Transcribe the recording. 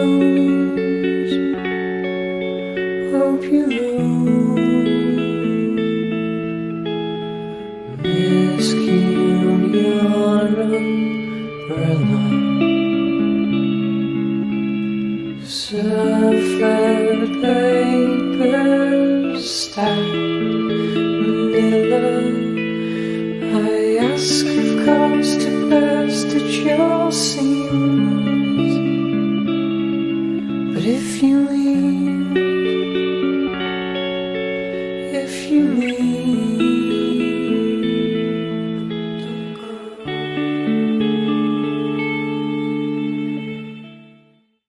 lose, hope you lose. Rescue your umbrella. Surfer papers stacked Manila. I ask of coast to best at your seams. But if you leave,